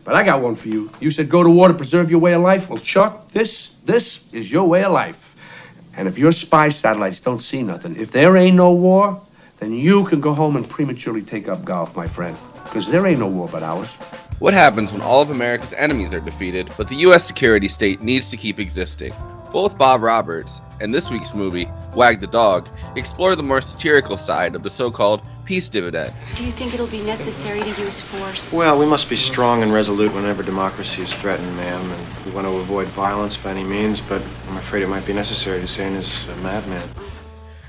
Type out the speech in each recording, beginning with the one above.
But I got one for you. You said go to war to preserve your way of life. Well, Chuck, this is your way of life. And if your spy satellites don't see nothing, if there ain't no war, then you can go home and prematurely take up golf, my friend. Because there ain't no war but ours. What happens when all of America's enemies are defeated, but the U.S. security state needs to keep existing? Both Bob Roberts and this week's movie, Wag the Dog, explore the more satirical side of the so-called peace dividend. Do you think it'll be necessary to use force? Well, we must be strong and resolute whenever democracy is threatened, ma'am, and we want to avoid violence by any means, but I'm afraid it might be necessary to say as a madman.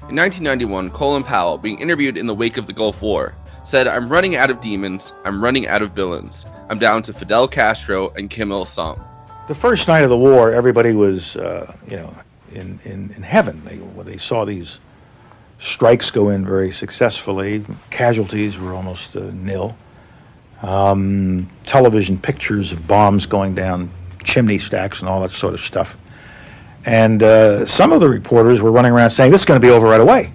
In 1991, Colin Powell, being interviewed in the wake of the Gulf War, said, "I'm running out of demons, I'm running out of villains. I'm down to Fidel Castro and Kim Il-sung." The first night of the war, everybody was, in heaven. They saw these strikes go in very successfully. Casualties were almost nil. Television pictures of bombs going down chimney stacks and all that sort of stuff. And some of the reporters were running around saying, this is going to be over right away.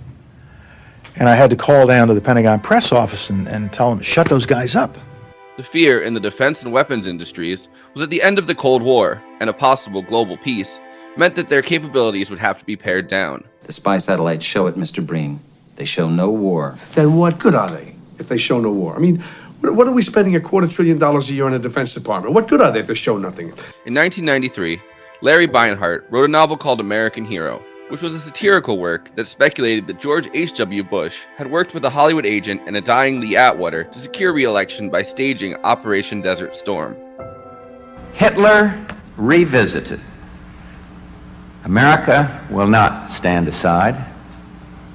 And I had to call down to the Pentagon press office and tell them, shut those guys up. The fear in the defense and weapons industries was at the end of the Cold War, and a possible global peace meant that their capabilities would have to be pared down. The spy satellites show it, Mr. Breen. They show no war. Then what good are they if they show no war? I mean, what are we spending $250 billion a year in the Defense Department? What good are they if they show nothing? In 1993, Larry Beinhart wrote a novel called American Hero, which was a satirical work that speculated that George H.W. Bush had worked with a Hollywood agent and a dying Lee Atwater to secure re-election by staging Operation Desert Storm. Hitler revisited. America will not stand aside.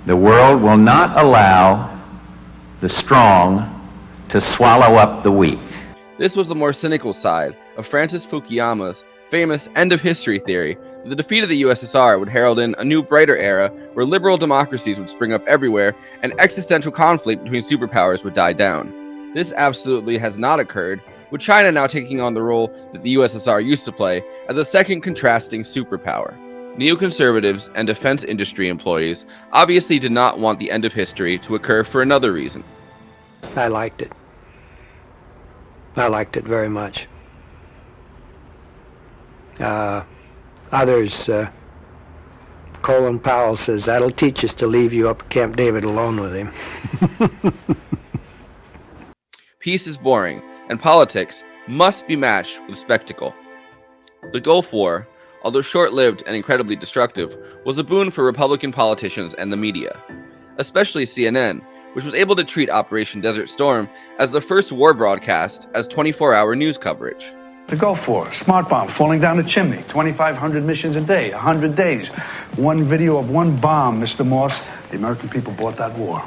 The world will not allow the strong to swallow up the weak. This was the more cynical side of Francis Fukuyama's famous end of history theory that the defeat of the USSR would herald in a new, brighter era where liberal democracies would spring up everywhere and existential conflict between superpowers would die down. This absolutely has not occurred, with China now taking on the role that the USSR used to play as a second contrasting superpower. Neoconservatives and defense industry employees obviously did not want the end of history to occur for another reason. I liked it. I liked it very much. Others, Colin Powell says, that'll teach us to leave you up at Camp David alone with him. Peace is boring, and politics must be matched with spectacle. The Gulf War, although short-lived and incredibly destructive, was a boon for Republican politicians and the media, especially CNN, which was able to treat Operation Desert Storm as the first war broadcast as 24-hour news coverage. The Gulf War, smart bomb falling down a chimney, 2,500 missions a day, 100 days. One video of one bomb, Mr. Morse. The American people bought that war.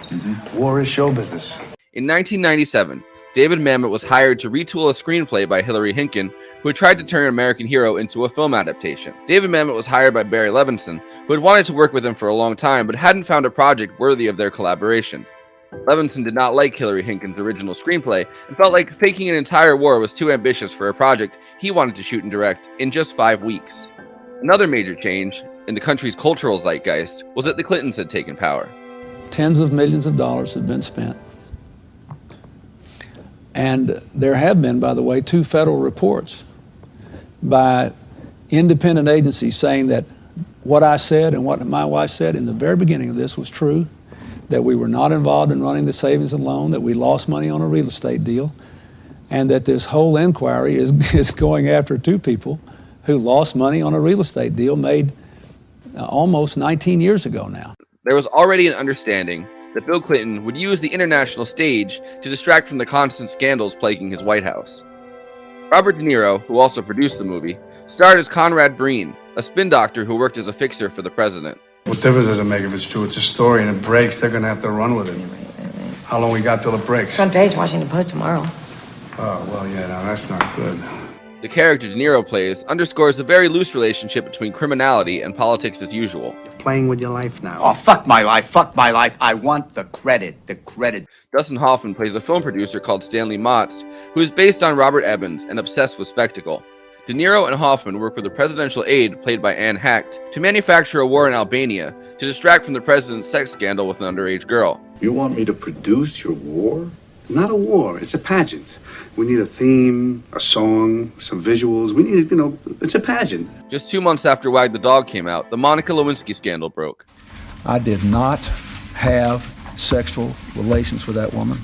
War is show business. In 1997, David Mamet was hired to retool a screenplay by Hillary Hinken, who had tried to turn American Hero into a film adaptation. David Mamet was hired by Barry Levinson, who had wanted to work with him for a long time but hadn't found a project worthy of their collaboration. Levinson did not like Hillary Hinken's original screenplay and felt like faking an entire war was too ambitious for a project he wanted to shoot and direct in just 5 weeks. Another major change in the country's cultural zeitgeist was that the Clintons had taken power. Tens of millions of dollars have been spent. And there have been, by the way, 2 federal reports by independent agencies saying that what I said and what my wife said in the very beginning of this was true, that we were not involved in running the savings and loan, that we lost money on a real estate deal, and that this whole inquiry is going after 2 people who lost money on a real estate deal made almost 19 years ago now. There was already an understanding that Bill Clinton would use the international stage to distract from the constant scandals plaguing his White House. Robert De Niro, who also produced the movie, starred as Conrad Breen, a spin doctor who worked as a fixer for the president. What difference does it make if it's true? It's a story and it breaks. They're going to have to run with it. How long we got till it breaks? Front page, Washington Post tomorrow. Oh, well, yeah, no, that's not good. The character De Niro plays underscores a very loose relationship between criminality and politics as usual. You're playing with your life now. Oh, fuck my life. I want the credit. Dustin Hoffman plays a film producer called Stanley Motz, who is based on Robert Evans and obsessed with spectacle. De Niro and Hoffman work with a presidential aide, played by Anne Hecht, to manufacture a war in Albania to distract from the president's sex scandal with an underage girl. You want me to produce your war? Not a war, it's a pageant. We need a theme, a song, some visuals. We need, it's a pageant. Just 2 months after Wag the Dog came out, the Monica Lewinsky scandal broke. I did not have sexual relations with that woman,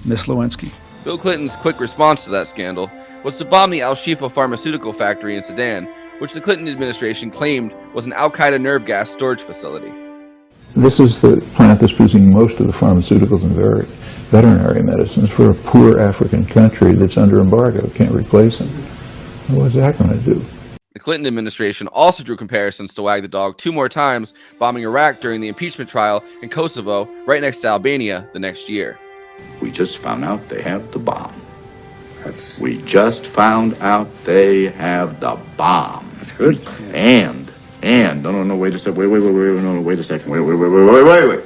Miss Lewinsky. Bill Clinton's quick response to that scandal was to bomb the Al-Shifa pharmaceutical factory in Sudan, which the Clinton administration claimed was an al-Qaeda nerve gas storage facility. This is the plant that's producing most of the pharmaceuticals and veterinary medicines for a poor African country that's under embargo, can't replace them. What's that going to do? The Clinton administration also drew comparisons to Wag the Dog 2 more times, bombing Iraq during the impeachment trial in Kosovo, right next to Albania, the next year. We just found out they have the bomb. We just found out they have the bomb. That's good. And, no, wait a second. Wait a second. Wait.